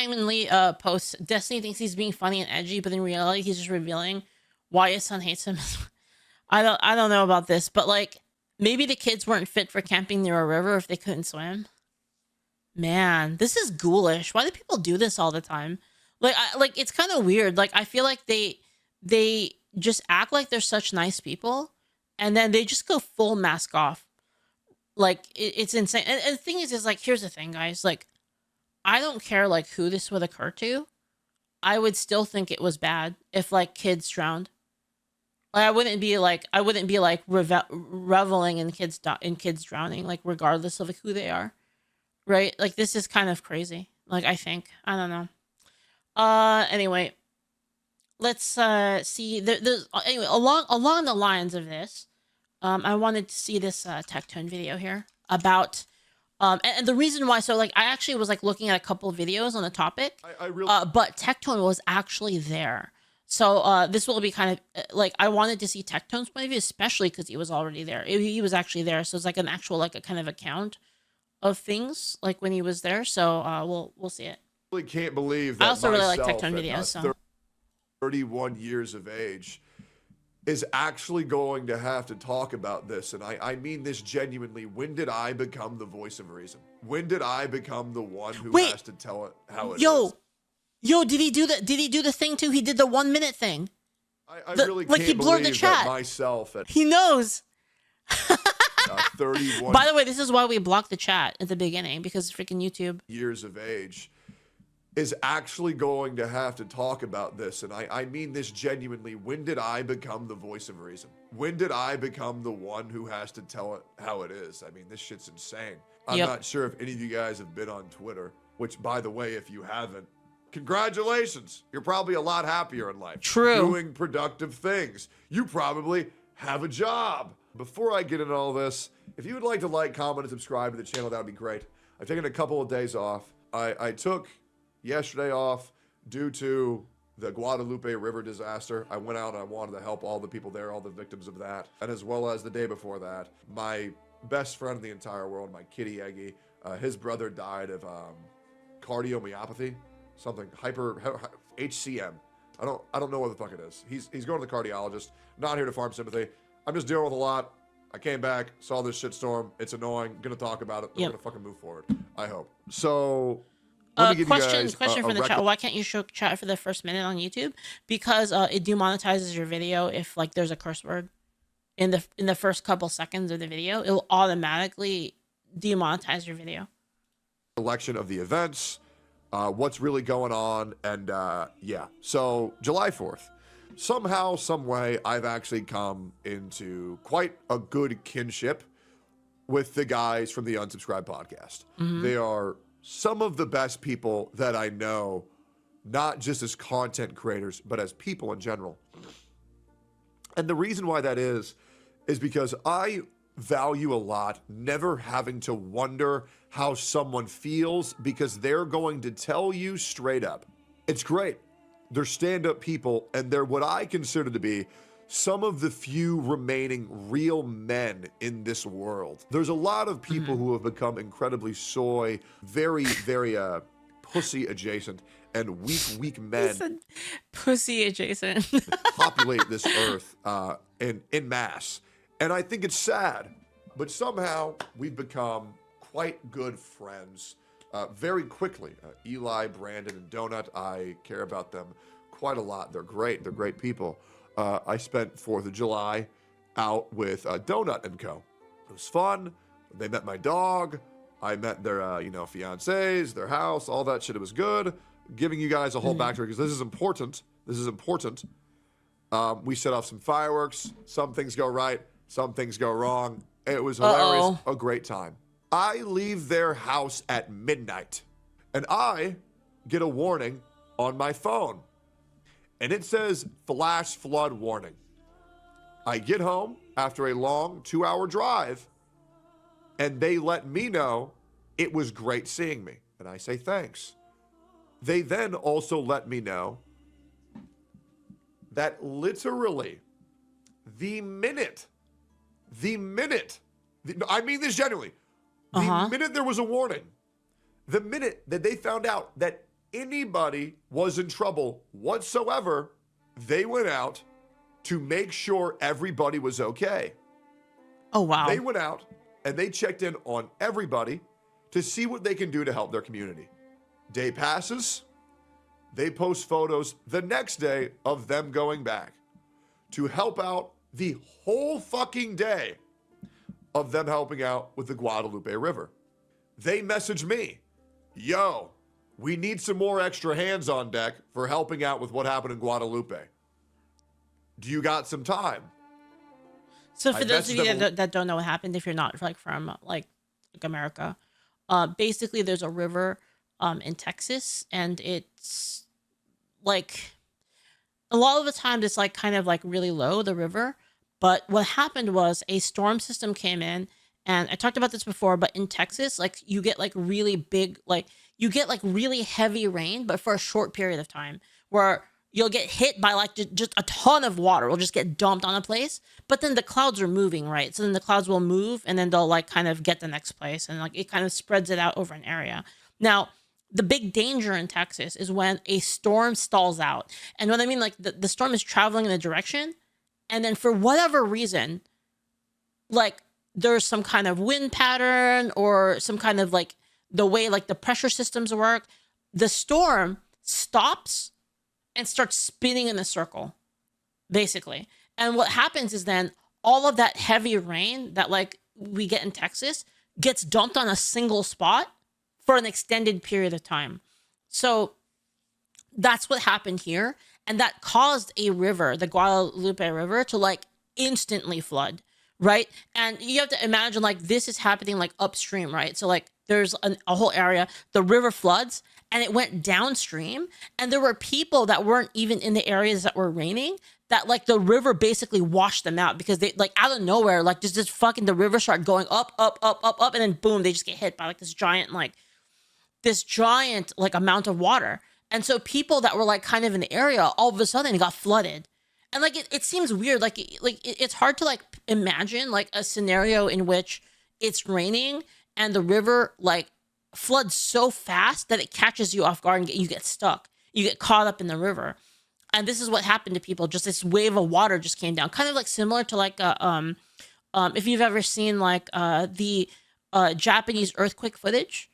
Hyman Lee posts, Destiny thinks he's being funny and edgy, but in reality, he's just revealing why his son hates him. I don't know about this, but like maybe the kids weren't fit for camping near a river if they couldn't swim. Man, this is ghoulish. Why do people do this all the time? Like it's kind of weird. Like I feel like they just act like they're such nice people, and then they just go full mask off. Like it's insane. And the thing is like, here's the thing, guys. Like, I don't care like who this would occur to. I would still think it was bad if like kids drowned. Like I wouldn't be like reveling in kids drowning, like regardless of like who they are, right? Like this is kind of crazy. Like I think I don't know. Anyway, let's see. There's anyway along the lines of this. I wanted to see this Tectone video here about and the reason why. So like I actually was like looking at a couple of videos on the topic. I really but Tectone was actually there. So this will be kind of like I wanted to see Tectone's point of view, especially because he was already there. He was actually there, so it's like an actual like a kind of account of things like when he was there. So we'll see it. really can't believe that I also really like myself Tectone at, videos. So 31 years of age is actually going to have to talk about this. And I mean this genuinely. When did I become the voice of reason? When did I become the one who has to tell it how it is? Yo, did he do the thing too? He did the 1 minute thing. I really like can't he blurred the believe chat. that myself at He knows. 31 By the way, this is why we blocked the chat at the beginning, because freaking YouTube. years of age is actually going to have to talk about this. And I mean this genuinely. When did I become the voice of reason? When did I become the one who has to tell it how it is? I mean, this shit's insane. I'm not sure if any of you guys have been on Twitter, which, by the way, if you haven't, congratulations. You're probably a lot happier in life. True. Doing productive things. You probably have a job. Before I get into all this, if you would like to like, comment, and subscribe to the channel, that would be great. I've taken a couple of days off. I took yesterday off due to the Guadalupe River disaster. I went out and I wanted to help all the people there, all the victims of that. And as well as the day before that, my best friend in the entire world, my kitty Eggy, his brother died of cardiomyopathy. Something HCM. I don't know what the fuck it is. He's going to the cardiologist. Not here to farm sympathy. I'm just dealing with a lot. I came back, saw this shitstorm. It's annoying. Gonna talk about it. We're gonna fucking move forward. I hope. So let me give you guys question from the chat. Why can't you show chat for the first minute on YouTube? Because it demonetizes your video if like there's a curse word in the first couple seconds of the video. It will automatically demonetize your video. Selection of the events. What's really going on, and yeah. So July 4th, somehow, some way, I've actually come into quite a good kinship with the guys from the Unsubscribed podcast. They are some of the best people that I know, not just as content creators, but as people in general. And the reason why that is because I value a lot never having to wonder how someone feels, because they're going to tell you straight up. It's great. They're stand-up people, and they're what I consider to be some of the few remaining real men in this world. There's a lot of people who have become incredibly soy, very, very pussy adjacent, and weak men. Pussy adjacent. populate this earth in mass. And I think it's sad, but somehow we've become quite good friends very quickly. Eli, Brandon, and Donut, I care about them quite a lot. They're great. They're great people. I spent 4th of July out with Donut and Co. It was fun. They met my dog. I met their, fiancés, their house, all that shit. It was good. Giving you guys a whole backstory because this is important. This is important. We set off some fireworks. Some things go right. Some things go wrong. It was hilarious. A great time. I leave their house at midnight, and I get a warning on my phone, and it says flash flood warning. I get home after a long 2-hour drive, and they let me know it was great seeing me, and I say thanks. They then also let me know that literally the minute, I mean this genuinely, the minute there was a warning, the minute that they found out that anybody was in trouble whatsoever, they went out to make sure everybody was okay. Oh, wow. They went out and they checked in on everybody to see what they can do to help their community. Day passes, they post photos the next day of them going back to help out the whole fucking day of them helping out with the Guadalupe River. They message me, yo, we need some more extra hands on deck for helping out with what happened in Guadalupe. Do you got some time? So for I those of messaged you them- that don't know what happened, if you're not like from like America, basically there's a river in Texas, and it's like a lot of the time it's like kind of like really low, the river. But what happened was a storm system came in, and I talked about this before, but in Texas, like you get like really big, like you get like really heavy rain, but for a short period of time, where you'll get hit by like just a ton of water will just get dumped on a place, but then the clouds are moving, right? So then the clouds will move, and then they'll like kind of get the next place, and like it kind of spreads it out over an area. Now, the big danger in Texas is when a storm stalls out. And what I mean, like the storm is traveling in a direction, and then for whatever reason, like there's some kind of wind pattern or some kind of like the way like the pressure systems work, the storm stops and starts spinning in a circle, basically. And what happens is then all of that heavy rain that like we get in Texas gets dumped on a single spot for an extended period of time. So that's what happened here. And that caused a river, the Guadalupe River, to like instantly flood, right? And you have to imagine like this is happening like upstream, right? So like there's a whole area, the river floods, and it went downstream. And there were people that weren't even in the areas that were raining, that like the river basically washed them out, because they like out of nowhere, like just fucking the river started going up, up, up, up, up. And then boom, they just get hit by like this giant amount of water. And so people that were like kind of in the area, all of a sudden it got flooded. And like it seems weird, it's hard to like imagine like a scenario in which it's raining and the river like floods so fast that it catches you off guard and you get stuck. You get caught up in the river. And this is what happened to people. Just this wave of water just came down, kind of like similar to like if you've ever seen like the Japanese earthquake footage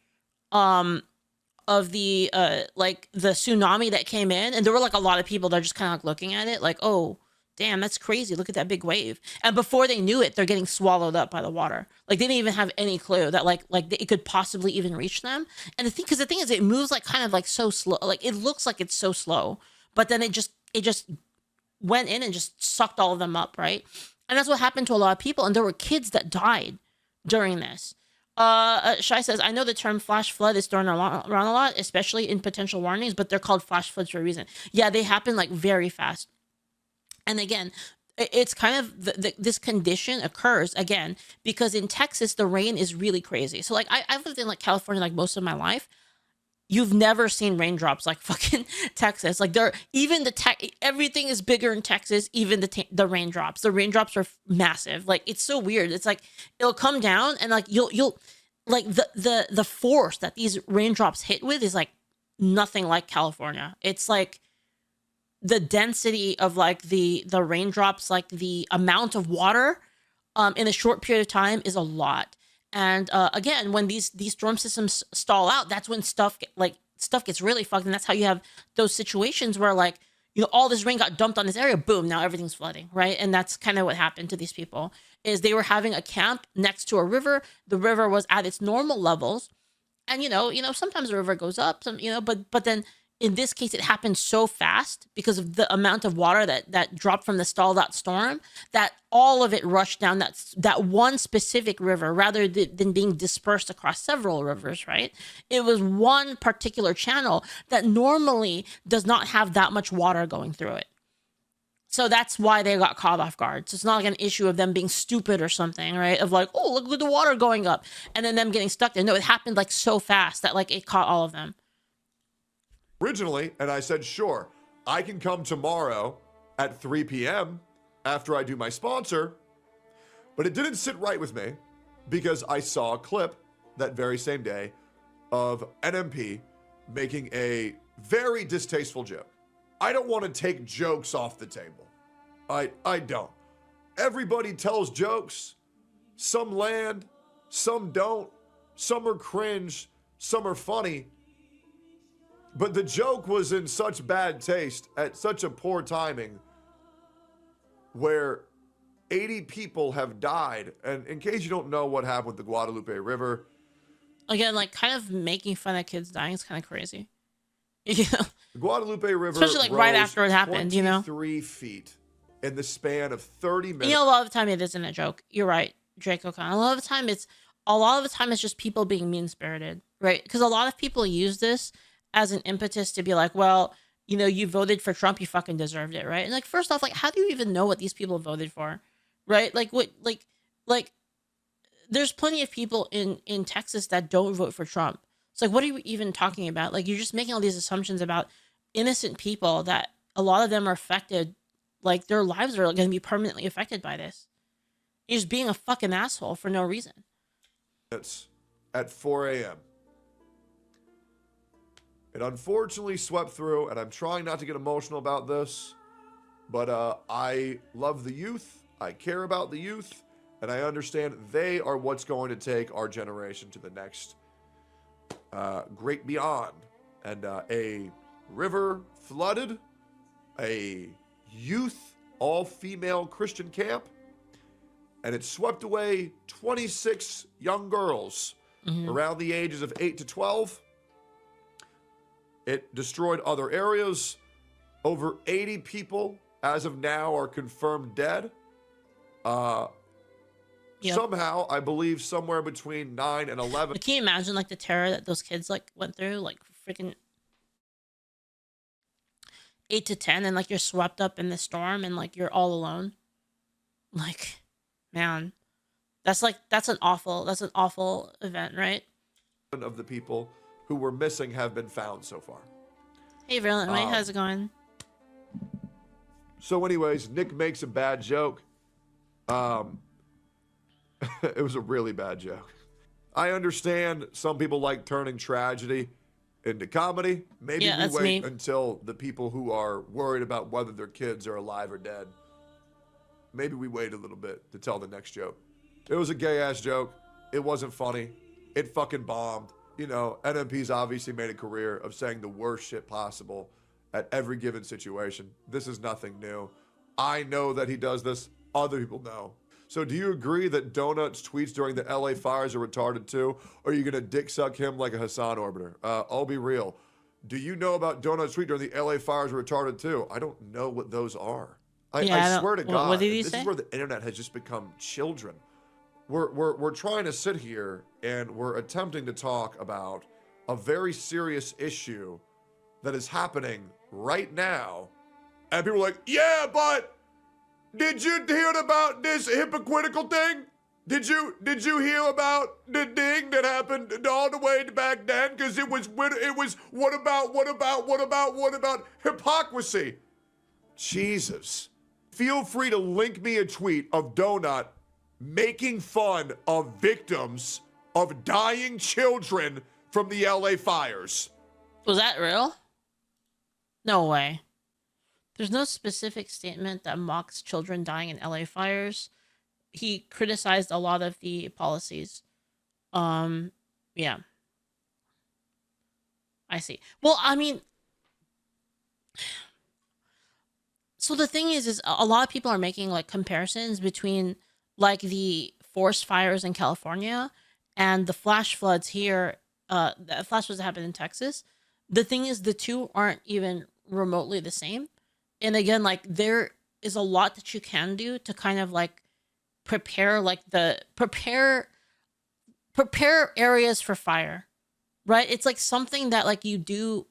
of the like the tsunami that came in, and there were like a lot of people that are just kind of like looking at it like, oh damn, that's crazy, look at that big wave. And before they knew it, they're getting swallowed up by the water. Like they didn't even have any clue that like it could possibly even reach them. And the thing is, it moves like kind of like so slow, like it looks like it's so slow, but then it just went in and just sucked all of them up, right? And that's what happened to a lot of people. And there were kids that died during this. Shai says, I know the term flash flood is thrown around a lot, especially in potential warnings, but they're called flash floods for a reason. Yeah, they happen like very fast. And again, it's kind of this condition occurs again because in Texas the rain is really crazy. So like I've lived in like California like most of my life. You've never seen raindrops like fucking Texas. Like everything is bigger in Texas. Even the raindrops. The raindrops are massive. Like it's so weird. It's like it'll come down and like you'll like the force that these raindrops hit with is like nothing like California. It's like the density of like the raindrops, like the amount of water in a short period of time is a lot. And again, when these storm systems stall out, that's when stuff gets really fucked. And that's how you have those situations where like, you know, all this rain got dumped on this area, boom, now everything's flooding, right? And that's kind of what happened to these people is they were having a camp next to a river. The river was at its normal levels. And, you know, sometimes the river goes up, but then in this case, it happened so fast because of the amount of water that dropped from the stalled out storm that all of it rushed down that one specific river rather than being dispersed across several rivers, right? It was one particular channel that normally does not have that much water going through it. So that's why they got caught off guard. So it's not like an issue of them being stupid or something, right? Of like, oh, look at the water going up and then them getting stuck there. No, it happened like so fast that like it caught all of them. Originally, and I said, sure, I can come tomorrow at 3 p.m. after I do my sponsor, but it didn't sit right with me because I saw a clip that very same day of NMP making a very distasteful joke. I don't want to take jokes off the table. I don't. Everybody tells jokes. Some land, some don't. Some are cringe, some are funny. But the joke was in such bad taste at such a poor timing where 80 people have died. And in case you don't know what happened with the Guadalupe River. Again, like kind of making fun of kids dying is kind of crazy. You know? The Guadalupe River Especially like right rose after it happened, you know? 23 feet in the span of 30 minutes. You know, a lot of the time it isn't a joke. You're right, Drake O'Connor. A lot of the time it's just people being mean-spirited, right? Because a lot of people use this as an impetus to be like, well, you know, you voted for Trump, you fucking deserved it, right? And like, first off, like, how do you even know what these people voted for, right? Like, what, like, there's plenty of people in Texas that don't vote for Trump. It's like, what are you even talking about? Like, you're just making all these assumptions about innocent people that a lot of them are affected, like, their lives are going to be permanently affected by this. You're just being a fucking asshole for no reason. It's at 4 a.m. It unfortunately swept through, and I'm trying not to get emotional about this, but I love the youth, I care about the youth, and I understand they are what's going to take our generation to the next great beyond. And a river flooded, a youth, all-female Christian camp, and it swept away 26 young girls around the ages of 8 to 12. It destroyed other areas. Over 80 people, as of now, are confirmed dead. Somehow, I believe somewhere between 9 and 11. Can you imagine, like, the terror that those kids, like, went through? Like, freaking 8 to 10, and, like, you're swept up in the storm, and, like, you're all alone. Like, man, that's an awful event, right? Of the people who were missing have been found so far. Hey, Verlin, how's it going? So anyways, Nick makes a bad joke. It was a really bad joke. I understand some people like turning tragedy into comedy. Maybe we wait until the people who are worried about whether their kids are alive or dead. Maybe we wait a little bit to tell the next joke. It was a gay-ass joke. It wasn't funny. It fucking bombed. You know, NMP's obviously made a career of saying the worst shit possible at every given situation. This is nothing new. I know that he does this. Other people know. So do you agree that Donut's tweets during the LA fires are retarded too? Or are you going to dick suck him like a Hassan orbiter? I'll be real. Do you know about Donut's tweet during the LA fires are retarded too? I don't know what those are. I swear to God, what did he say? This is where the internet has just become children. We're trying to sit here and we're attempting to talk about a very serious issue that is happening right now. And people are like, yeah, but did you hear about this hypocritical thing? Did you hear about the thing that happened all the way back then? Because it was what about hypocrisy? Jesus. Feel free to link me a tweet of Donut making fun of victims of dying children from the LA fires. Was that real? No way. There's no specific statement that mocks children dying in LA fires. He criticized a lot of the policies. Yeah. I see. Well, I mean, so the thing is a lot of people are making like comparisons between like the forest fires in California and the flash floods here, the flash floods that happened in Texas. The thing is the two aren't even remotely the same. And again, like there is a lot that you can do to kind of like prepare areas for fire, right? It's like something that like you do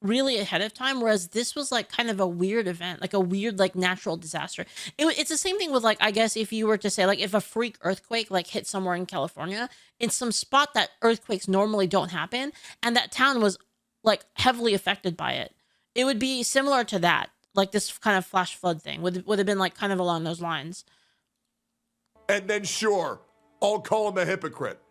really ahead of time, whereas this was like kind of a weird event, like a weird like natural disaster. It's the same thing with like, I guess if you were to say like if a freak earthquake like hit somewhere in California in some spot that earthquakes normally don't happen and that town was like heavily affected by it, it would be similar to that, like this kind of flash flood thing would have been like kind of along those lines. And then sure, I'll call him a hypocrite.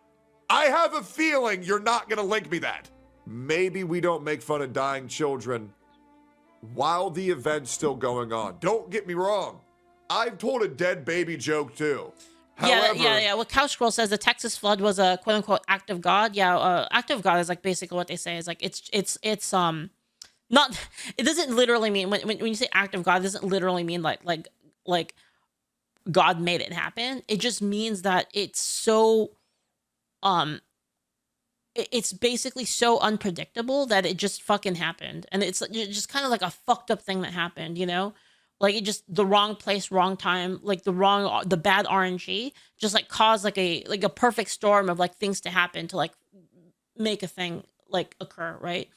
I have a feeling you're not going to link me that. maybe we don't make fun of dying children while the event's still going on. Don't get me wrong. I've told a dead baby joke too. However, yeah. What Couch Scroll says, the Texas flood was a quote unquote act of God. Yeah, act of God is like basically what they say is like it's not. It doesn't literally mean when you say act of God, it doesn't literally mean like God made it happen. It just means that it's so it's basically so unpredictable that it just fucking happened, and it's just kind of like a fucked up thing that happened, you know. Like it just the wrong place, wrong time, like the bad RNG just like caused like a perfect storm of like things to happen to like make a thing like occur, right?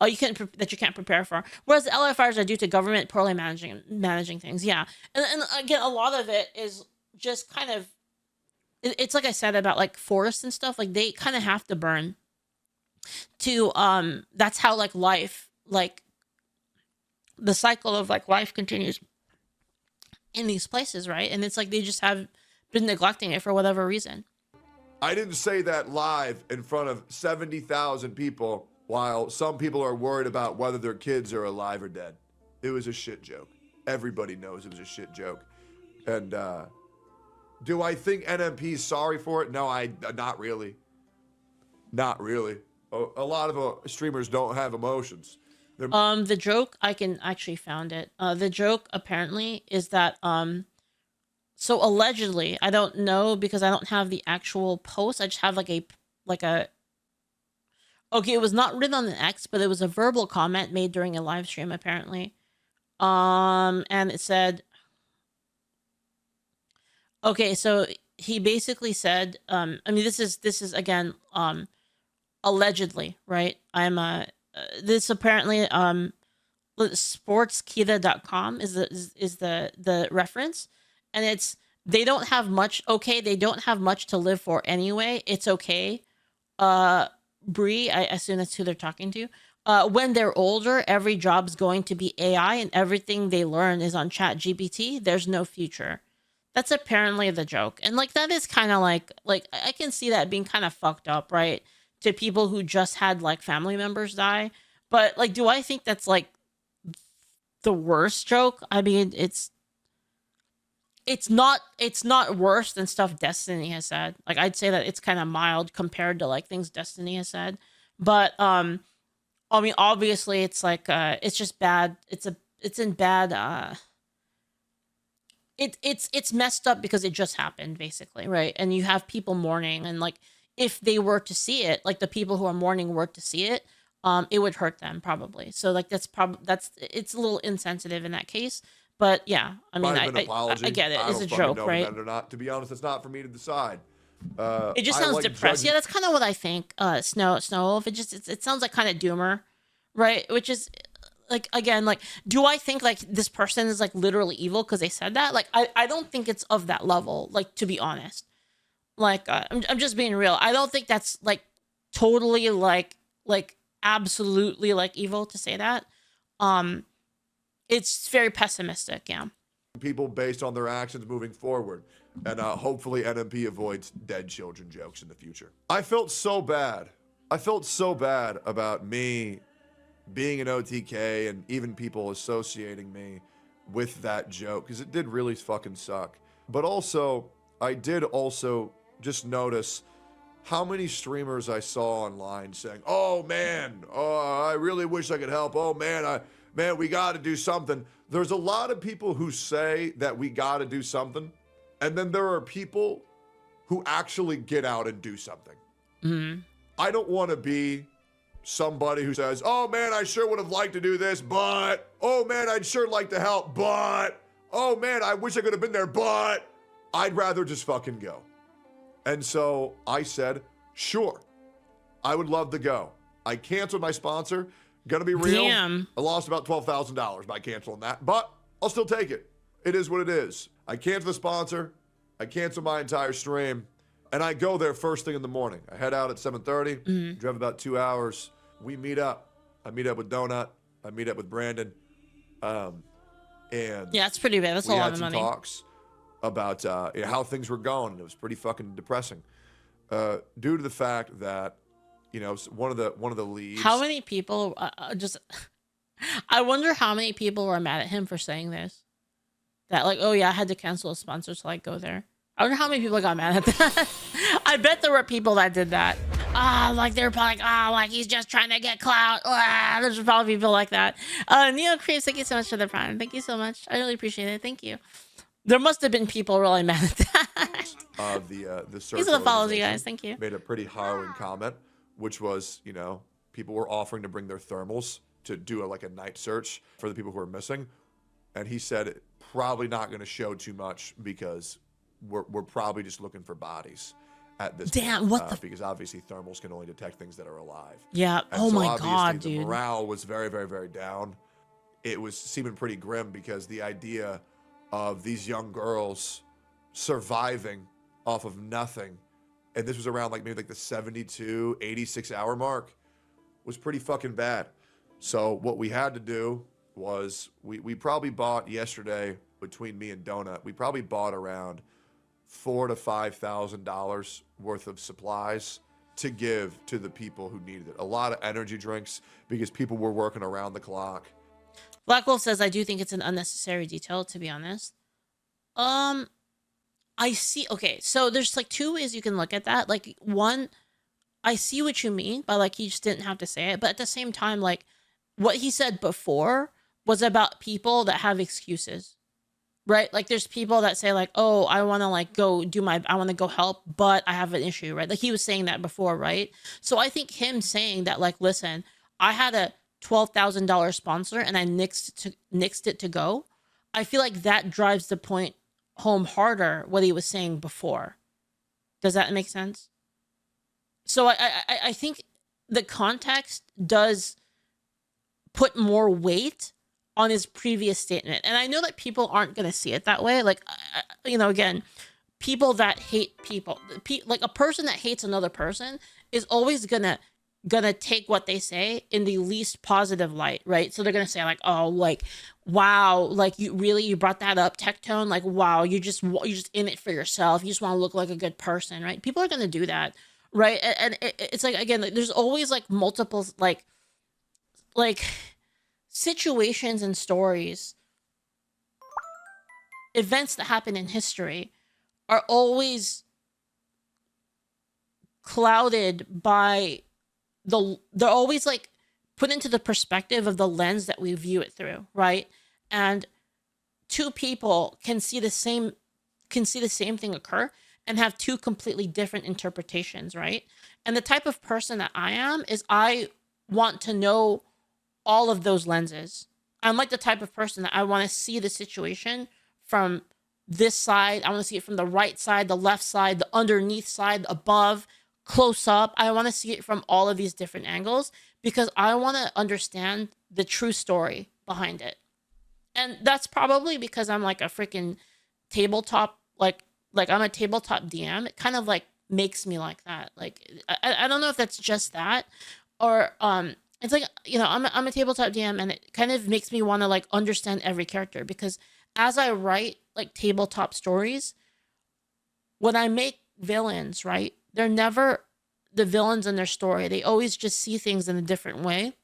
You can't prepare for. Whereas the LA fires are due to government poorly managing things. Yeah, and again, a lot of it is just kind of it's like I said about like forests and stuff. Like they kind of have to burn to that's how like life like the cycle of like life continues in these places, right? And it's like they just have been neglecting it for whatever reason. I didn't say that live in front of 70,000 people while some people are worried about whether their kids are alive or dead. It was a shit joke. Everybody knows it was a shit joke. And do I think NMP's sorry for it? No, not really. Not really. A lot of streamers don't have emotions. The joke, I can actually found it. The joke apparently is that so allegedly, I don't know because I don't have the actual post. I just have like a okay, it was not written on an X, but it was a verbal comment made during a live stream apparently. And it said okay, so he basically said I mean this is again allegedly, right? This apparently sportskita.com is the reference, and it's they don't have much to live for anyway. It's okay. Bree, I assume that's who they're talking to. When they're older, every job's going to be AI and everything they learn is on Chat GPT. There's no future. That's apparently the joke. And like that is kind of like I can see that being kind of fucked up, right? To people who just had like family members die. But like, do I think that's like the worst joke? I mean, it's not worse than stuff Destiny has said. Like I'd say that it's kind of mild compared to like things Destiny has said. But I mean, obviously it's like it's just bad. It's in bad it's messed up because it just happened basically, right? And you have people mourning, and like if they were to see it, like the people who are mourning were to see it, it would hurt them probably. So like it's a little insensitive in that case. But yeah, I mean, I get it. It's a joke, right? Or not. To be honest, it's not for me to decide. It just sounds depressed. Yeah, that's kind of what I think. Snow Wolf. It sounds like kind of doomer, right? Which is like again, like do I think like this person is like literally evil because they said that? Like I don't think it's of that level. Like to be honest, like I'm just being real. I don't think that's like totally like absolutely like evil to say that. It's very pessimistic, yeah. People based on their actions moving forward, and hopefully NMP avoids dead children jokes in the future. I felt so bad about me being an OTK and even people associating me with that joke because it did really fucking suck. But also, I did also just notice how many streamers I saw online saying, "Oh man, I really wish I could help. Oh man, we got to do something." There's a lot of people who say that we got to do something, and then there are people who actually get out and do something. Mm-hmm. I don't want to be somebody who says, "Oh man, I sure would have liked to do this, but oh man, I'd sure like to help, but oh man, I wish I could have been there, but I'd rather just fucking go." And so I said, sure, I would love to go. I canceled my sponsor. Gonna be real. Damn. I lost about $12,000 by canceling that, but I'll still take it. It is what it is. I canceled the sponsor. I canceled my entire stream, and I go there first thing in the morning. I head out at 7:30, drive about 2 hours. We meet up. I meet up with Donut. I meet up with Brandon. And yeah, it's pretty bad. That's a lot of money. We had some talks about how things were going. It was pretty fucking depressing due to the fact that one of the leads. How many people just? I wonder how many people were mad at him for saying this. That like, oh yeah, I had to cancel a sponsor to like go there. I wonder how many people got mad at that. I bet there were people that did that. Like they're probably like, like he's just trying to get clout. There's probably people like that. Neo Creeps, thank you so much for the prime. Thank you so much. I really appreciate it. Thank you. There must have been people really mad at that. The search These are the follows, you organization guys. Thank you. made a pretty harrowing comment, which was, people were offering to bring their thermals to do a night search for the people who are missing, and he said probably not going to show too much because we're probably just looking for bodies at this Damn, point, what the because obviously thermals can only detect things that are alive. Yeah. And Oh so my obviously god, the dude. morale was very, very, very down. It was seeming pretty grim because the idea of these young girls surviving off of nothing, and this was around maybe the 72, 86 hour mark, was pretty fucking bad. So what we had to do was we probably bought yesterday, between me and Donut, we probably bought around $4,000 to $5,000 worth of supplies to give to the people who needed it. A lot of energy drinks because people were working around the clock. Black Wolf says, I do think it's an unnecessary detail, to be honest. I see. Okay, so there's two ways you can look at that. One, I see what you mean by he just didn't have to say it, but at the same time, what he said before was about people that have excuses, right? There's people that say oh, I want to go I want to go help, but I have an issue, right? He was saying that before, right? So I think him saying that listen, I had a $12,000 sponsor and I nixed it to go. I feel like that drives the point home harder what he was saying before. Does that make sense? So I think the context does put more weight on his previous statement. And I know that people aren't going to see it that way. Again, people that hate people, a person that hates another person is always gonna take what they say in the least positive light, right? So they're gonna say wow, you brought that up, Tectone, wow, you're just in it for yourself, you just want to look like a good person, right? People are gonna do that, right? And it's again, there's always multiple situations and stories, events that happen in history are always clouded by they're always put into the perspective of the lens that we view it through, right? And two people can see the same thing occur and have two completely different interpretations, right? And the type of person that I am is I want to know all of those lenses. I'm the type of person that I want to see the situation from this side. I want to see it from the right side, the left side, the underneath side, above, close up. I want to see it from all of these different angles because I want to understand the true story behind it. And that's probably because I'm a freaking tabletop, I'm a tabletop DM. It kind of makes me like that. I don't know if that's just that or it's I'm a tabletop DM and it kind of makes me want to understand every character because as I write tabletop stories, when I make villains, right, they're never the villains in their story. They always just see things in a different way.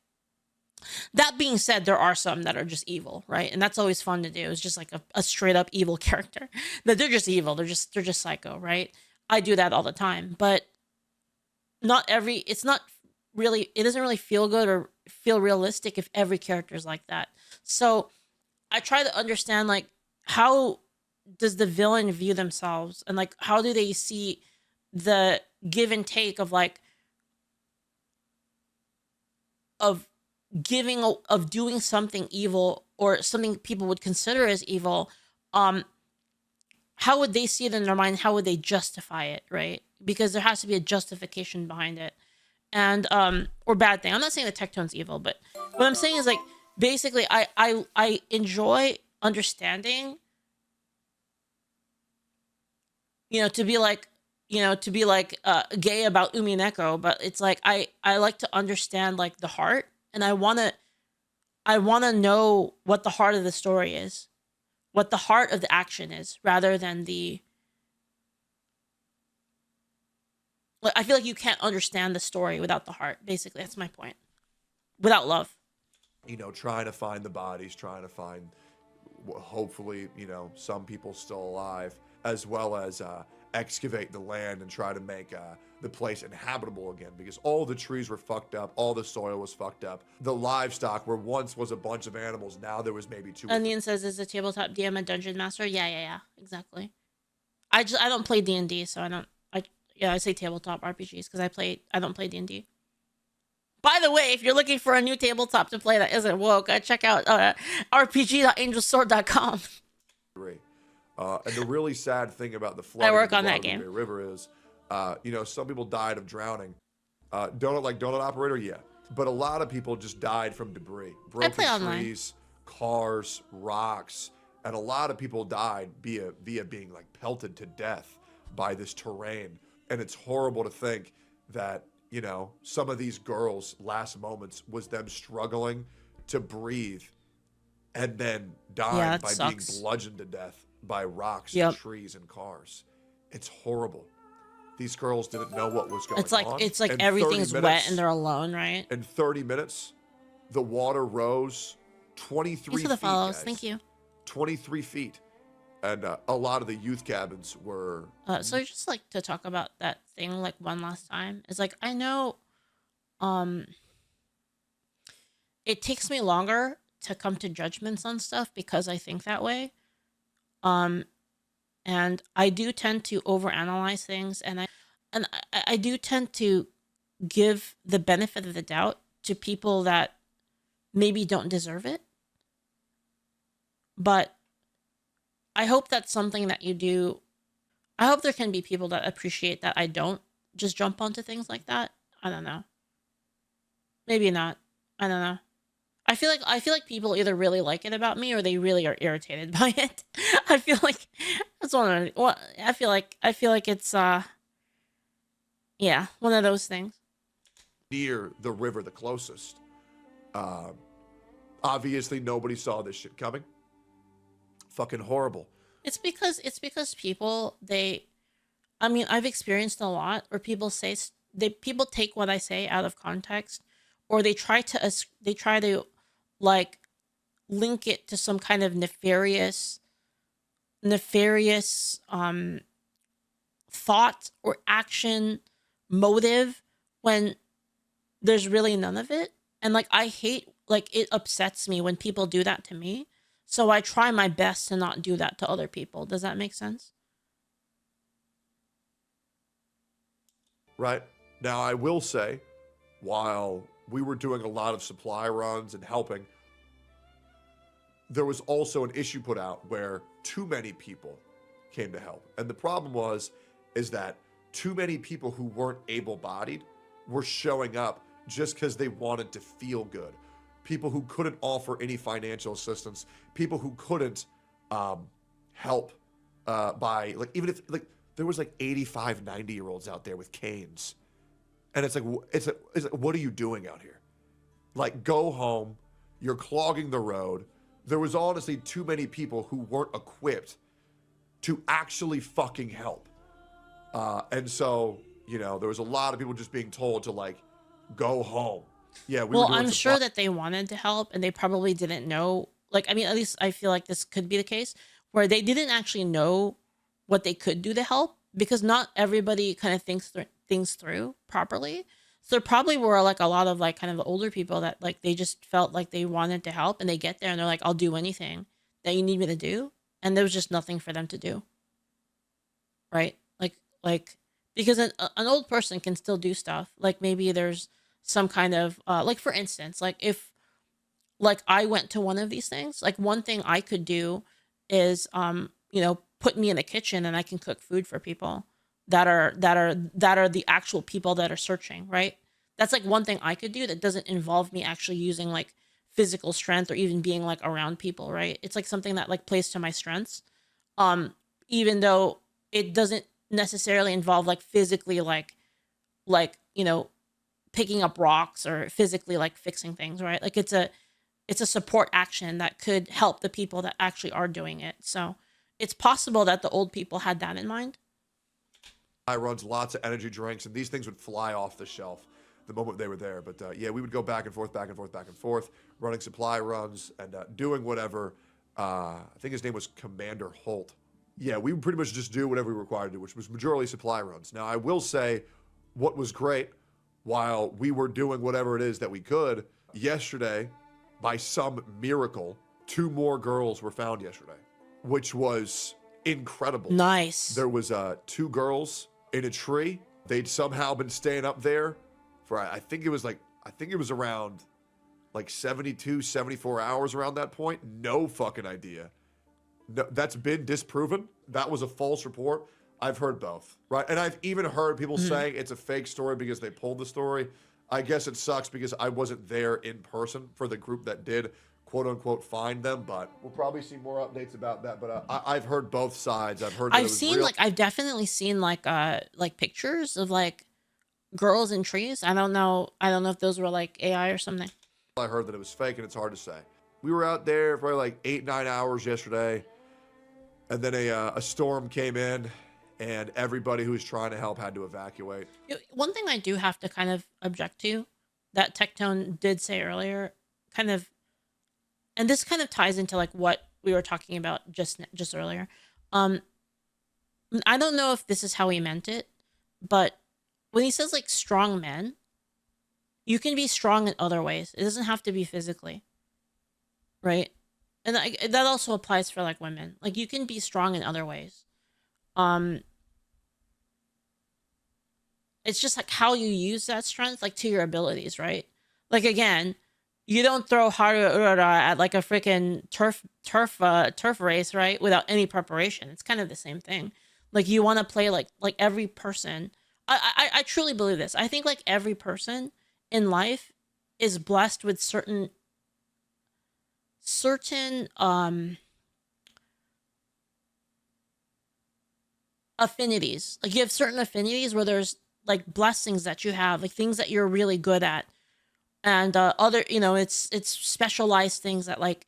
That being said, there are some that are just evil, right? And that's always fun to do. It's just a straight up evil character. That they're just evil. They're just psycho, right? I do that all the time. But it doesn't really feel good or feel realistic if every character is like that. So I try to understand how does the villain view themselves and how do they see the give and take of of doing something evil or something people would consider as evil. How would they see it in their mind? How would they justify it, right? Because there has to be a justification behind it. And or bad thing. I'm not saying that Tectone's evil, but what I'm saying is basically I enjoy understanding, to be gay about Umineko, but it's I like to understand the heart, and I want to know what the heart of the story is, what the heart of the action is, rather than the Like, I feel like you can't understand the story without the heart. Basically, that's my point. Without love. You know, trying to find the bodies, trying to find, hopefully, you know, some people still alive, as well as excavate the land and try to make the place inhabitable again, because all the trees were fucked up, all the soil was fucked up. The livestock, where once was a bunch of animals, now there was maybe two. Onion says, "Is a tabletop DM a dungeon master?" Yeah, exactly. I don't play D&D, so I say tabletop RPGs because I don't play D&D. By the way, if you're looking for a new tabletop to play that isn't woke, check out rpg.angelsword.com. And the really sad thing about the flooding I work of on the that Guadalupe game. River is, you know, some people died of drowning. Donut operator, yeah. But a lot of people just died from debris. Broken play online. trees, cars, rocks, and a lot of people died via being like pelted to death by this terrain. And it's horrible to think that, you know, some of these girls' last moments was them struggling to breathe and then dying by sucks. being bludgeoned to death by rocks, trees, and cars. It's horrible. These girls didn't know what was going on. It's like In everything's 30 wet minutes, and they're alone, right? In 30 minutes, the water rose 23 Thanks for the feet, follows. guys. Thank you. 23 feet. And a lot of the youth cabins were... So just like to talk about that thing like one last time is like, I know it takes me longer to come to judgments on stuff because I think that way. And I do tend to overanalyze things, and I do tend to give the benefit of the doubt to people that maybe don't deserve it. But I hope that's something that you do. I hope there can be people that appreciate that I don't just jump onto things like that. I don't know. Maybe not. I don't know. I feel like people either really like it about me or they really are irritated by it. I feel like that's one of what I feel like it's yeah, one of those things. Near the river the closest. Obviously nobody saw this shit coming. Fucking horrible. It's because people I mean, I've experienced a lot where people people take what I say out of context, or they try to like link it to some kind of nefarious thought or action motive when there's really none of it. And like I hate, like it upsets me when people do that to me. So I try my best to not do that to other people. Does that make sense? Right. Now, I will say, while we were doing a lot of supply runs and helping, there was also an issue put out where too many people came to help. And the problem is that too many people who weren't able-bodied were showing up just because they wanted to feel good. People who couldn't offer any financial assistance, people who couldn't help by, like, even if, like, there was like 85, 90-year-olds out there with canes. And it's like, what are you doing out here? Like, go home. You're clogging the road. There was honestly too many people who weren't equipped to actually fucking help. And so, you know, there was a lot of people just being told to, like, go home. Yeah, well, I'm sure that they wanted to help and they probably didn't know. Like, I mean, at least I feel like this could be the case where they didn't actually know what they could do to help, because not everybody kind of thinks things through properly. So there probably were like a lot of like kind of older people that like they just felt like they wanted to help, and they get there and they're like, I'll do anything that you need me to do, and there was just nothing for them to do. Right? Like because an old person can still do stuff. Like maybe there's some kind of like, for instance, like if like I went to one of these things, like one thing I could do is you know, put me in the kitchen and I can cook food for people that are the actual people that are searching, right? That's like one thing I could do that doesn't involve me actually using like physical strength or even being like around people, right? It's like something that like plays to my strengths. Even though it doesn't necessarily involve like physically like you know, picking up rocks or physically like fixing things, right? Like it's a support action that could help the people that actually are doing it. So it's possible that the old people had that in mind. runs, lots of energy drinks, and these things would fly off the shelf the moment they were there. But yeah, we would go back and forth, running supply runs and doing whatever. I think his name was Commander Holt. Yeah, we would pretty much just do whatever we were required to do, which was majorly supply runs. Now, I will say what was great while we were doing whatever it is that we could, yesterday, by some miracle, 2 more girls were found yesterday, which was incredible. Nice. There was 2 girls in a tree. They'd somehow been staying up there for, I think it was around like 72, 74 hours around that point. No fucking idea. No, that's been disproven. That was a false report. I've heard both, right? And I've even heard people saying it's a fake story because they pulled the story. I guess it sucks because I wasn't there in person for the group that did, quote unquote, find them. But we'll probably see more updates about that. But I've heard both sides. I've heard. That I've definitely seen like pictures of like girls in trees. I don't know if those were like AI or something. I heard that it was fake, and it's hard to say. We were out there for like 8-9 hours yesterday, and then a storm came in, and everybody who was trying to help had to evacuate. One thing I do have to kind of object to that Tectone did say earlier, kind of, and this kind of ties into like what we were talking about just earlier. I don't know if this is how he meant it, but when he says like strong men, you can be strong in other ways. It doesn't have to be physically, right? And that also applies for like women. Like you can be strong in other ways. It's just like how you use that strength, like to your abilities, right? Like again, you don't throw harder at like a freaking turf race, right? Without any preparation. It's kind of the same thing. Like you want to play like every person. I truly believe this. I think like every person in life is blessed with certain affinities. Like you have certain affinities where there's like blessings that you have, like things that you're really good at, and other, it's specialized things that like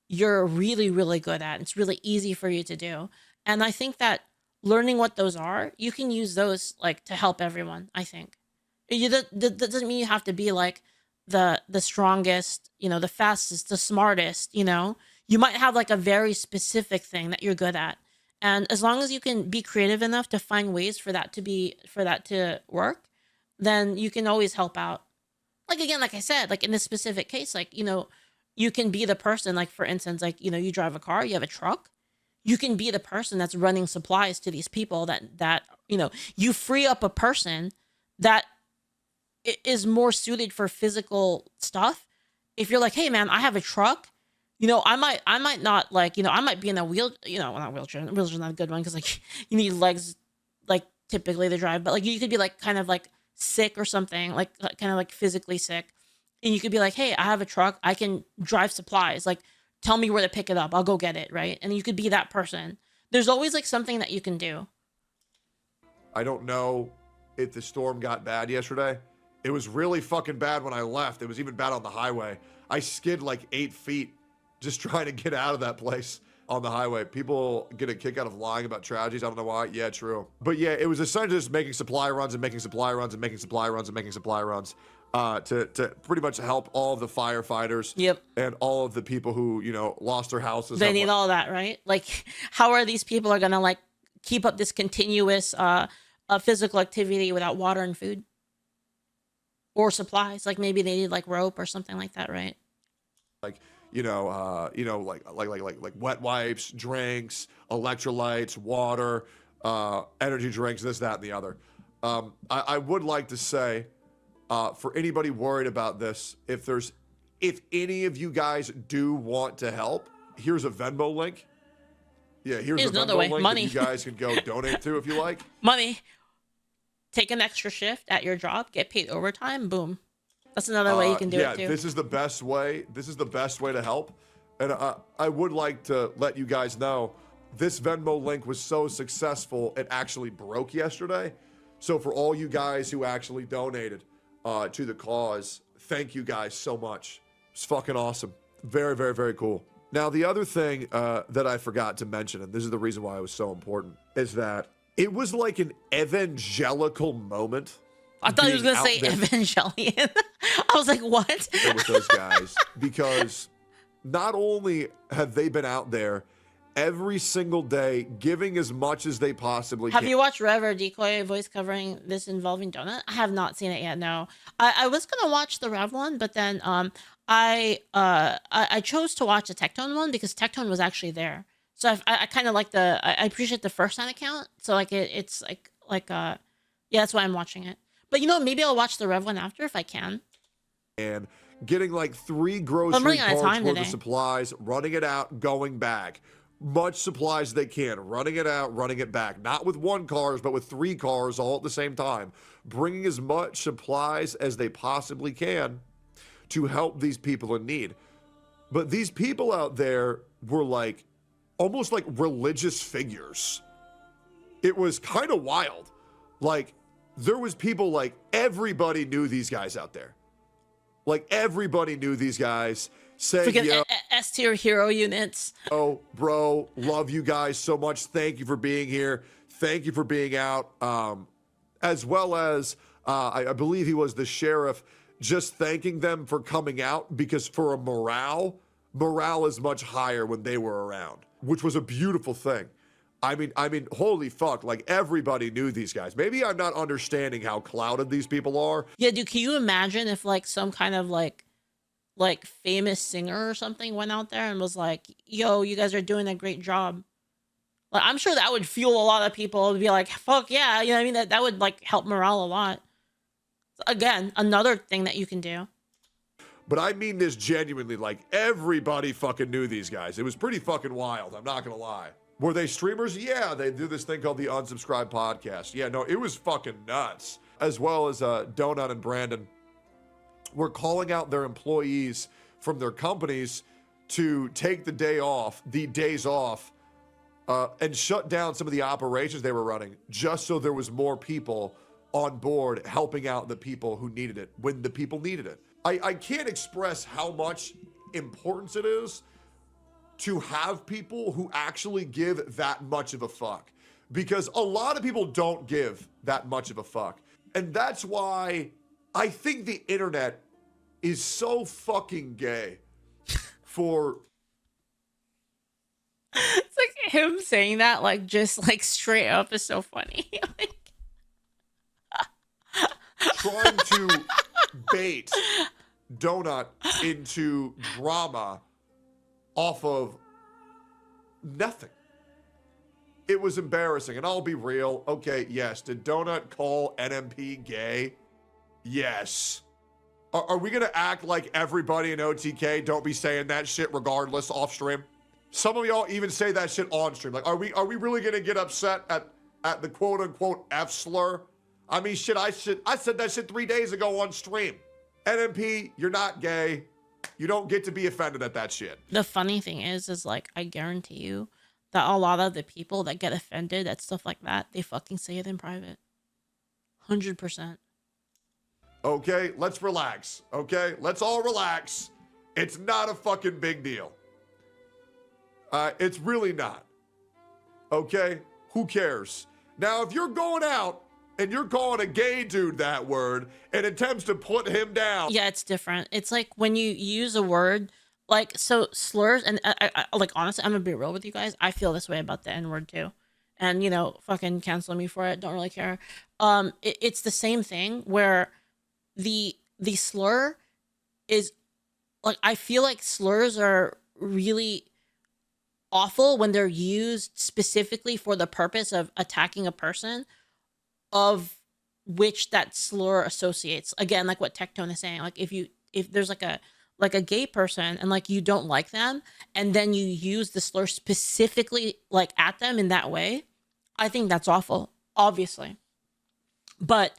you're really, really good at. It's really easy for you to do. And I think that learning what those are, you can use those like to help everyone. I think that doesn't mean you have to be like the strongest, the fastest, the smartest. You might have like a very specific thing that you're good at, and as long as you can be creative enough to find ways for that to work, then you can always help out. Like again, like I said, like in this specific case, like you can be the person, like for instance, like you drive a car, you have a truck, you can be the person that's running supplies to these people that you free up a person that is more suited for physical stuff. If you're like, hey man, I have a truck, I might not like, I might be in a not wheelchair. Wheelchair's not a good one because like you need legs, like typically to drive, but like you could be like kind of like sick or something, like kind of like physically sick, and you could be like, hey, I have a truck, I can drive supplies, like tell me where to pick it up, I'll go get it, right? And you could be that person. There's always like something that you can do. I don't know if the storm got bad yesterday. It was really fucking bad when I left. It was even bad on the highway. I skid like 8 feet just trying to get out of that place on the highway. People get a kick out of lying about tragedies. I don't know why. Yeah, true. But yeah, it was essentially just making supply runs and making supply runs and making supply runs and making supply runs to pretty much help all of the firefighters. Yep. And all of the people who, lost their houses. They need all that, right? Like, how are these people are going to like keep up this continuous physical activity without water and food? Or supplies, like maybe they need like rope or something like that, right? Like, like wet wipes, drinks, electrolytes, water, energy drinks, this, that, and the other. I would like to say, for anybody worried about this, if any of you guys do want to help, here's a Venmo link. Yeah, here's a another Venmo way. link Money. that you guys can go donate to if you like. Money. Take an extra shift at your job, get paid overtime, boom. That's another way you can do it too. Yeah, this is the best way. This is the best way to help. And I would like to let you guys know, this Venmo link was so successful, it actually broke yesterday. So for all you guys who actually donated to the cause, thank you guys so much. It's fucking awesome. Very, very, very cool. Now, the other thing that I forgot to mention, and this is the reason why it was so important, is that It was like an evangelical moment. I thought he was being gonna out say there Evangelion. I was like, what? with those guys, because not only have they been out there every single day giving as much as they possibly Have can. you watched Rev or Decoy voice covering this involving Donut? I have not seen it yet. No, I was gonna watch the Rev one, but then I chose to watch the Tectone one because Tectone was actually there. So I kind of like I appreciate the first time account. So like it's yeah, that's why I'm watching it. But you know, maybe I'll watch the Rev one after if I can. And getting like 3 I'm grocery running out of carts time worth today. of supplies, running it out, going back. Much supplies they can, running it out, running it back. Not with 1 cars, but with 3 cars all at the same time. Bringing as much supplies as they possibly can to help these people in need. But these people out there were like almost like religious figures. It was kind of wild. Like there was people like everybody knew these guys out there. Like everybody knew these guys saying, Freaking S tier hero units. "Oh, bro, love you guys so much. Thank you for being here. Thank you for being out." As well as I believe he was the sheriff, just thanking them for coming out because for a morale is much higher when they were around, which was a beautiful thing. I mean, holy fuck! Like everybody knew these guys. Maybe I'm not understanding how clouded these people are. Yeah, dude, can you imagine if like some kind of like famous singer or something went out there and was like, yo, you guys are doing a great job. Like I'm sure that would fuel a lot of people to be like, fuck yeah, you know what I mean? That would like help morale a lot. Again, another thing that you can do. But I mean this genuinely, like everybody fucking knew these guys. It was pretty fucking wild, I'm not gonna lie. Were they streamers? Yeah, they do this thing called the Unsubscribed Podcast. Yeah, no, it was fucking nuts. As well as Donut and Brandon were calling out their employees from their companies to take the days off, and shut down some of the operations they were running just so there was more people on board helping out the people who needed it when the people needed it. I can't express how much importance it is to have people who actually give that much of a fuck, because a lot of people don't give that much of a fuck. And that's why I think the internet is so fucking gay for It's like him saying that, like just like straight up is so funny. trying to bait Donut into drama off of nothing. It was embarrassing, and I'll be real. Okay, yes, did Donut call NMP gay? Yes. Are we gonna act like everybody in OTK don't be saying that shit regardless off stream? Some of y'all even say that shit on stream. Like, are we really gonna get upset at the quote unquote F slur? I mean, shit, I said that shit 3 days ago on stream. NMP, you're not gay. You don't get to be offended at that shit. The funny thing is like, I guarantee you that a lot of the people that get offended at stuff like that, they fucking say it in private. 100%. Okay, let's relax. Okay, let's all relax. It's not a fucking big deal. It's really not. Okay, who cares? Now, if you're going out and you're calling a gay dude that word and attempts to put him down. Yeah, it's different. It's like when you use a word, like, so slurs, and I like, honestly, I'm gonna be real with you guys. I feel this way about the N word too. And, you know, fucking cancel me for it. Don't really care. It's the same thing where the slur is like, I feel like slurs are really awful when they're used specifically for the purpose of attacking a person of which that slur associates. Again, like what Tectone is saying, like if there's like a gay person and like you don't like them and then you use the slur specifically like at them in that way, I think that's awful, obviously. But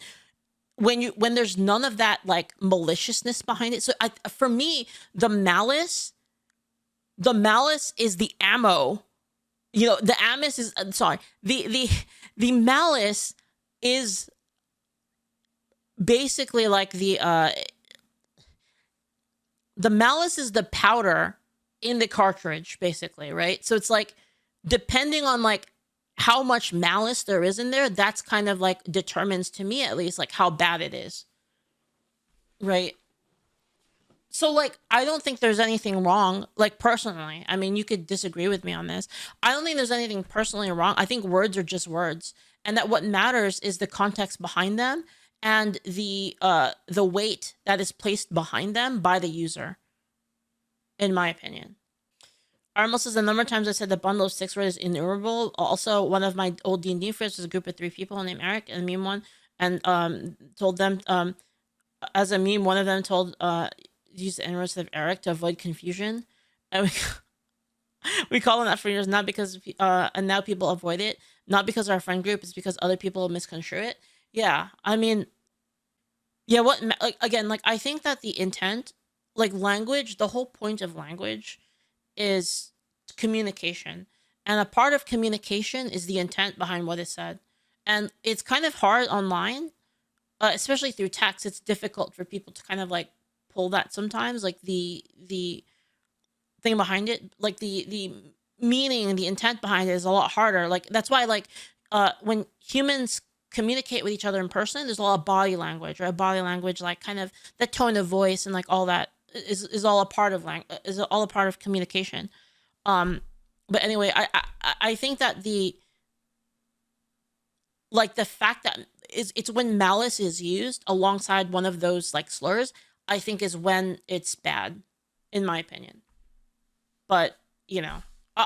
when there's none of that like maliciousness behind it, so for me, the malice is the ammo. You know, the amis is the malice is basically like the malice is the powder in the cartridge, basically, right? So it's like, depending on like how much malice there is in there, that's kind of like determines, to me at least, like how bad it is, right? So like I don't think there's anything wrong, like personally. I mean, you could disagree with me on this. I don't think there's anything personally wrong. I think words are just words, and that what matters is the context behind them and the weight that is placed behind them by the user, in my opinion. Armel says the number of times I said the bundle of 6 words is innumerable. Also, one of my old D&D friends was a group of 3 people named Eric and meme one, and told them as a meme, one of them told use the N-words of Eric to avoid confusion, and we call him that for years, not because and now people avoid it, not because our friend group, it's because other people misconstrue it. Yeah, I mean, yeah, what like again, like I think that the intent, like language, the whole point of language is communication, and a part of communication is the intent behind what is said, and it's kind of hard online, especially through text. It's difficult for people to kind of like pull that sometimes, like the thing behind it, like the meaning and the intent behind it is a lot harder. Like that's why like when humans communicate with each other in person, there's a lot of body language, right? Body language, like kind of the tone of voice and like all that is all a part of is all a part of communication. But anyway, I think that the like the fact that it's when malice is used alongside one of those like slurs, I think is when it's bad, in my opinion. But you know,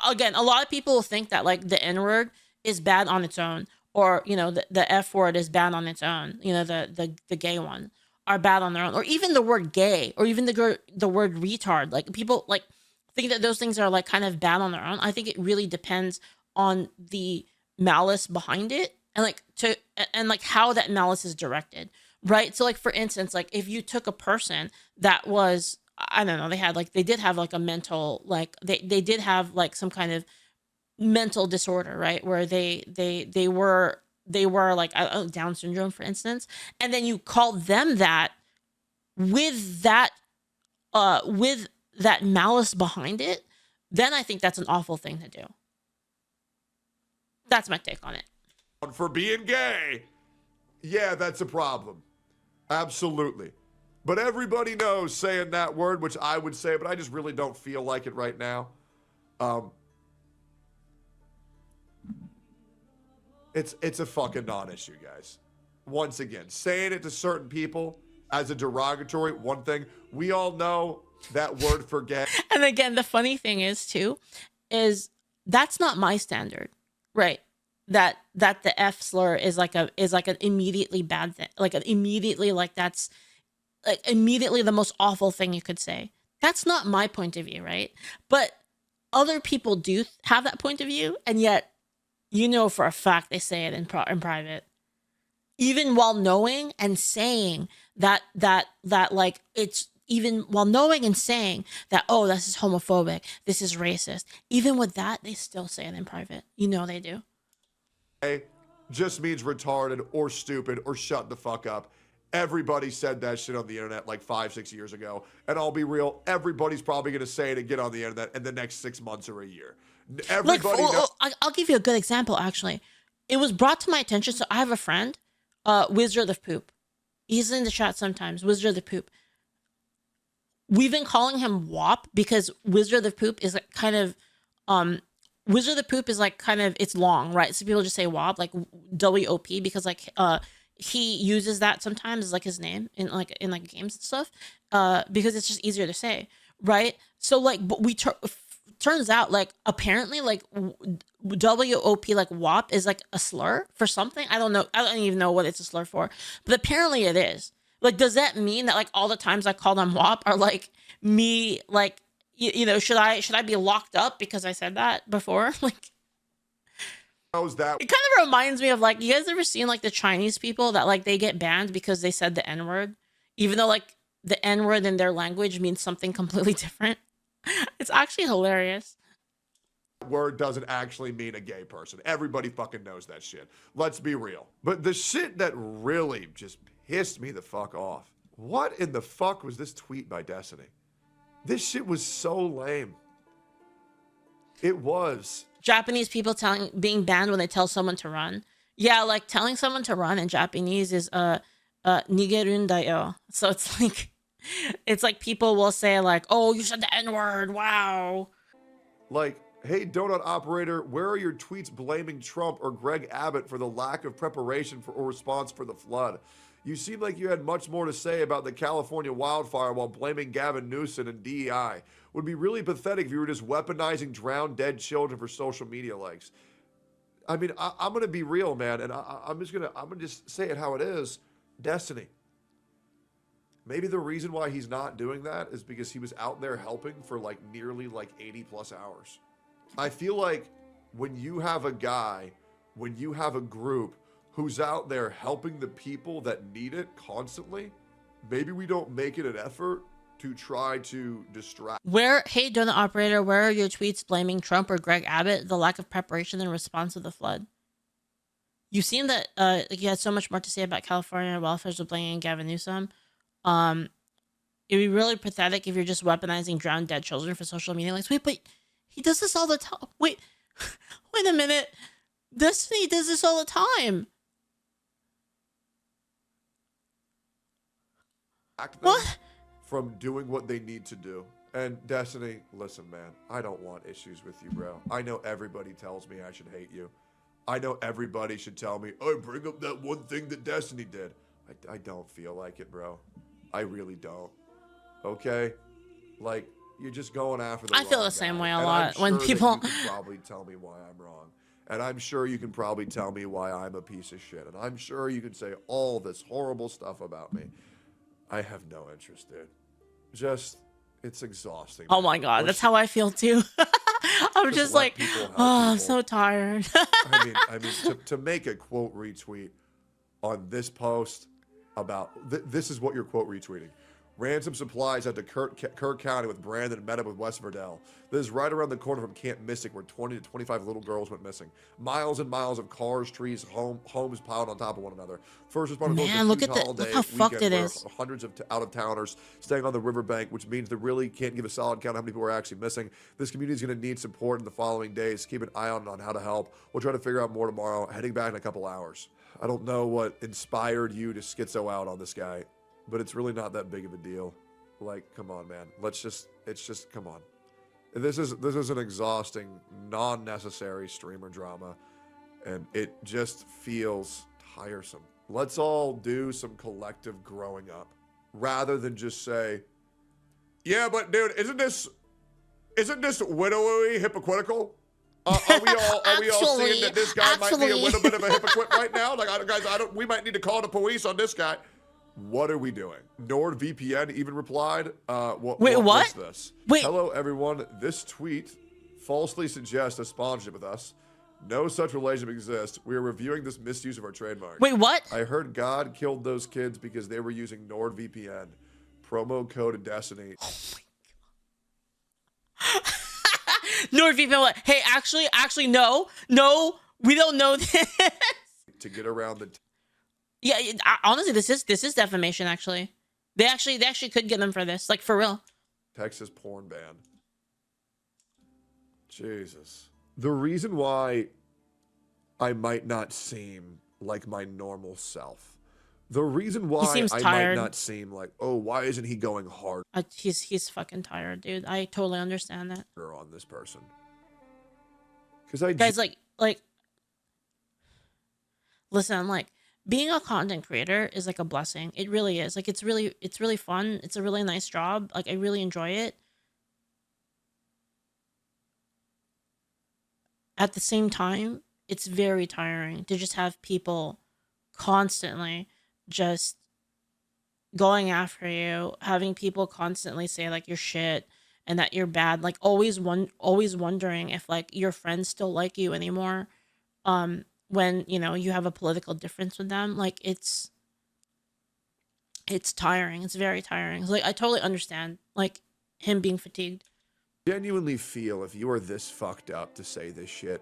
again, a lot of people think that like the N-word is bad on its own, or you know, the F word is bad on its own. You know, the gay one are bad on their own, or even the word gay, or even the word retard. Like people like think that those things are like kind of bad on their own. I think it really depends on the malice behind it, and like and like how that malice is directed, right? So like for instance, like if you took a person that was, I don't know, they did have like a mental, like they did have like some kind of mental disorder, right? Where they were like, I don't know, Down syndrome, for instance, and then you called them that with that with that malice behind it, then I think that's an awful thing to do. That's my take on it. For being gay, yeah, that's a problem. Absolutely. But everybody knows saying that word, which I would say, but I just really don't feel like it right now. It's a fucking non-issue, guys. Once again, saying it to certain people as a derogatory, one thing. We all know that word for gay. And again, the funny thing is too, is that's not my standard, right? That the F slur is like an immediately bad thing, like an immediately like that's like immediately the most awful thing you could say. That's not my point of view, right? But other people do have that point of view, and yet you know for a fact they say it in private, even while knowing and saying that like it's, even while knowing and saying that, oh, this is homophobic, this is racist, even with that they still say it in private. You know they do. Just means retarded or stupid or shut the fuck up. Everybody said that shit on the internet like 5-6 years ago. And I'll be real, everybody's probably going to say it again on the internet in the next 6 months or a year. Everybody I'll give you a good example, actually. It was brought to my attention. So I have a friend, Wizard of Poop. He's in the chat sometimes, Wizard of Poop. We've been calling him WAP because Wizard of Poop is like kind of, Wizard of Poop is like kind of, it's long, right? So people just say WAP, like WOP, because like, he uses that sometimes as like his name in like games and stuff, because it's just easier to say, right? So like, but turns out like apparently like WOP, like WAP, is like a slur for something. I don't know. I don't even know what it's a slur for, but apparently it is. Like, does that mean that like all the times I call them WAP are like me, like you know, should I be locked up because I said that before? Like, knows that. It kind of reminds me of like, you guys ever seen like the Chinese people that like they get banned because they said the N-word, even though like the N-word in their language means something completely different? It's actually hilarious. Word doesn't actually mean a gay person. Everybody fucking knows that shit. Let's be real. But the shit that really just pissed me the fuck off. What in the fuck was this tweet by Destiny? This shit was so lame. It was. Japanese people being banned when they tell someone to run. Yeah, like telling someone to run in Japanese is nigerun da yo. So it's like people will say like, "Oh, you said the N-word. Wow." Like, hey, donut operator, where are your tweets blaming Trump or Greg Abbott for the lack of preparation for or response for the flood? You seem like you had much more to say about the California wildfire while blaming Gavin Newsom and DEI. Would be really pathetic if you were just weaponizing drowned dead children for social media likes. I mean, I'm gonna be real, man, and I'm gonna just say it how it is. Destiny. Maybe the reason why he's not doing that is because he was out there helping for like nearly like 80 plus hours. I feel like when you have a guy, when you have a group who's out there helping the people that need it constantly, maybe we don't make it an effort to try to distract. Hey, donut operator, where are your tweets blaming Trump or Greg Abbott the lack of preparation in response to the flood? You seem that like you had so much more to say about California wildfires with blaming Gavin Newsom. It'd be really pathetic if you're just weaponizing drowned dead children for social media likes. Wait, but he does this all the time. Wait a minute. Destiny does this all the time. What? From doing what they need to do. And Destiny, listen, man, I don't want issues with you, bro. I know everybody tells me I should hate you. I know everybody should tell me, oh, bring up that one thing that Destiny did. I don't feel like it, bro. I really don't. Okay? Like, you're just going after the I feel the same way a lot when people... You can probably tell me why I'm wrong. And I'm sure you can probably tell me why I'm a piece of shit. And I'm sure you can say all this horrible stuff about me. I have no interest, dude. Just, it's exhausting. Oh my God, that's how I feel too. I'm just like, I'm so tired. I mean, to make a quote retweet on this post about, this is what you're quote retweeting. Ransom supplies out to Kerr County with Brandon met up with West Verdell. This is right around the corner from Camp Mystic where 20 to 25 little girls went missing. Miles and miles of cars, trees, homes piled on top of one another. First responders Man, look how fucked it is. Hundreds of out-of-towners staying on the riverbank, which means they really can't give a solid count of how many people are actually missing. This community is going to need support in the following days. Keep an eye on how to help. We'll try to figure out more tomorrow. Heading back in a couple hours. I don't know what inspired you to schizo out on this guy, but it's really not that big of a deal. Like, come on, man. Come on. This is an exhausting, non-necessary streamer drama, and it just feels tiresome. Let's all do some collective growing up, rather than just say, yeah, but dude, isn't this widowy hypocritical? Are we all seeing that this guy might be a little bit of a hypocrite right now? Like, we might need to call the police on this guy. What are we doing? NordVPN even replied, what was this? Wait. Hello, everyone. This tweet falsely suggests a sponsorship with us. No such relationship exists. We are reviewing this misuse of our trademark. Wait, what? I heard God killed those kids because they were using NordVPN. Promo code Destiny. Oh my God. NordVPN, what? Hey, actually, no, we don't know this. To get around the... Yeah, honestly, this is defamation. Actually, they actually could get them for this, like for real. Texas porn ban. Jesus. The reason why I might not seem like my normal self. The reason why I might not seem like, oh, why isn't he going hard? He's fucking tired, dude. I totally understand that. On this person. Guys, like, listen, like, being a content creator is like a blessing. It really is. Like, it's really fun. It's a really nice job. Like, I really enjoy it. At the same time, it's very tiring to just have people constantly just going after you, having people constantly say like you're shit and that you're bad, like always wondering if like your friends still like you anymore. When, you know, you have a political difference with them. Like, it's tiring. It's very tiring. Like, I totally understand, like, him being fatigued. Genuinely feel if you are this fucked up to say this shit,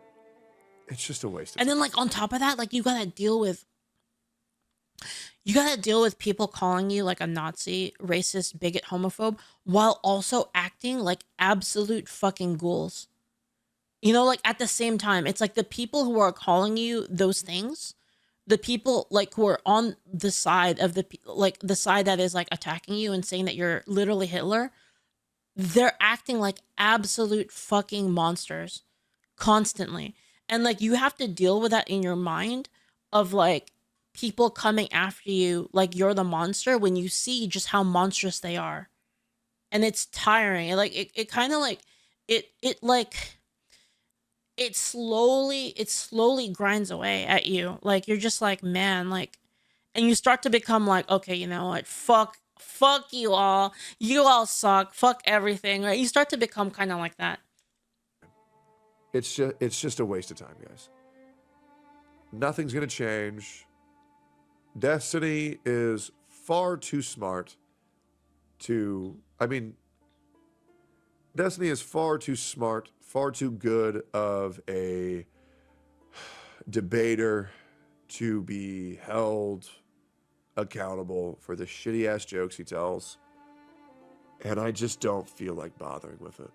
it's just a waste of time. And then, like, on top of that, like, you gotta deal with people calling you, like, a Nazi, racist, bigot, homophobe, while also acting like absolute fucking ghouls. You know, like at the same time, it's like the people who are calling you those things, the people like who are on the side of like the side that is like attacking you and saying that you're literally Hitler, they're acting like absolute fucking monsters constantly. And like you have to deal with that in your mind of like people coming after you like you're the monster when you see just how monstrous they are. And it's tiring. It kind of like it like it slowly grinds away at you. Like you're just like, man, like, and you start to become like, okay, you know what? Fuck you all. You all suck. Fuck everything. Right? You start to become kind of like that. It's just a waste of time, guys. Nothing's gonna change. Destiny is far too smart to. I mean, Destiny is far too smart, far too good of a debater to be held accountable for the shitty ass jokes he tells. And I just don't feel like bothering with it.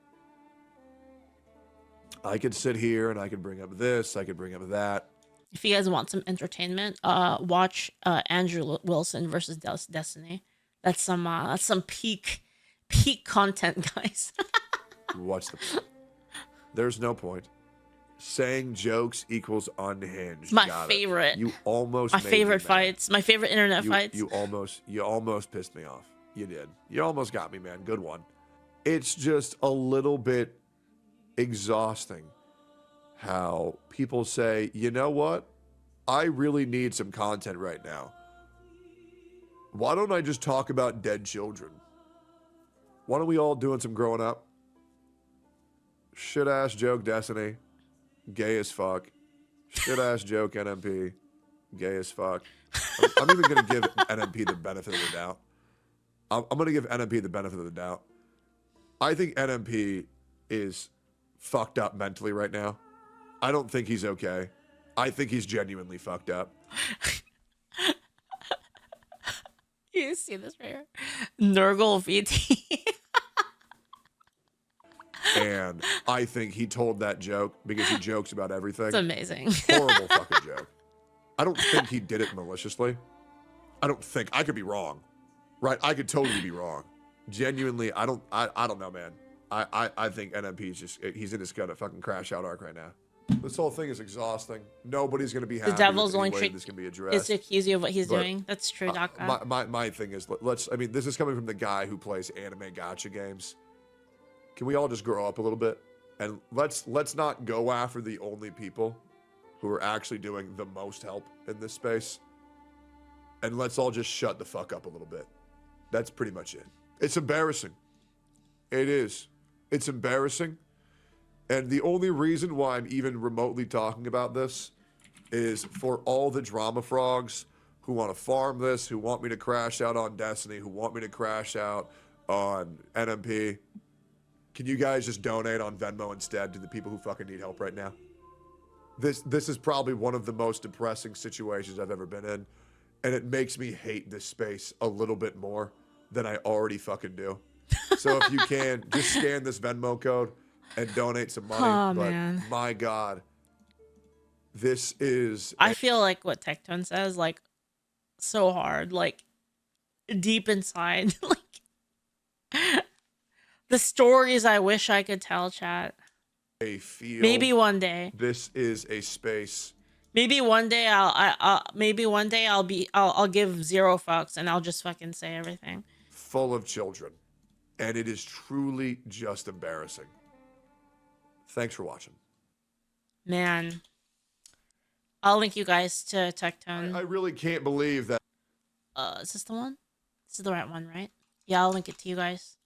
I could sit here and I could bring up this, I could bring up that. If you guys want some entertainment, watch Andrew Wilson versus Destiny. That's some peak content, guys. What's the point? There's no point. Saying jokes equals unhinged. My favorite. You almost my made favorite me mad. fights. My favorite internet fights. You almost pissed me off. You did. You almost got me, man. Good one. It's just a little bit exhausting how people say, you know what? I really need some content right now. Why don't I just talk about dead children? Why don't we all doing some growing up? Shit ass joke Destiny. Gay as fuck. Shit ass joke NMP. Gay as fuck. I'm even going to give NMP the benefit of the doubt. I'm going to give NMP the benefit of the doubt. I think NMP is fucked up mentally right now. I don't think he's okay. I think he's genuinely fucked up. You see this right here? Nurgle VT. And I think he told that joke because he jokes about everything. It's amazing. Horrible fucking joke. I don't think he did it maliciously. I don't think. I could be wrong. Right? I could totally be wrong. Genuinely, I don't know, man. I think NMP is just, he's in his gut at fucking crash out arc right now. This whole thing is exhausting. Nobody's going to be happy The devil's with any only way trick this can be addressed. is to accuse you of what he's But, doing. That's true, Daka. My thing is, I mean, this is coming from the guy who plays anime gacha games. Can we all just grow up a little bit? And let's not go after the only people who are actually doing the most help in this space. And let's all just shut the fuck up a little bit. That's pretty much it. It's embarrassing. It is. It's embarrassing. And the only reason why I'm even remotely talking about this is for all the drama frogs who want to farm this, who want me to crash out on Destiny, who want me to crash out on NMP. Can you guys just donate on Venmo instead to the people who fucking need help right now? This is probably one of the most depressing situations I've ever been in. And it makes me hate this space a little bit more than I already fucking do. So if you can, just scan this Venmo code and donate some money. Oh, but man. my God, this is... I feel like what Tectone says, like, so hard, like, deep inside. Like, the stories I wish I could tell, chat. I feel Maybe one day. This is a space... Maybe one day I'll give 0 fucks and I'll just fucking say everything. full of children. And it is truly just embarrassing. Thanks for watching. Man. I'll link you guys to Tectone. I really can't believe that. Is this the one? This is the right one, right? Yeah, I'll link it to you guys.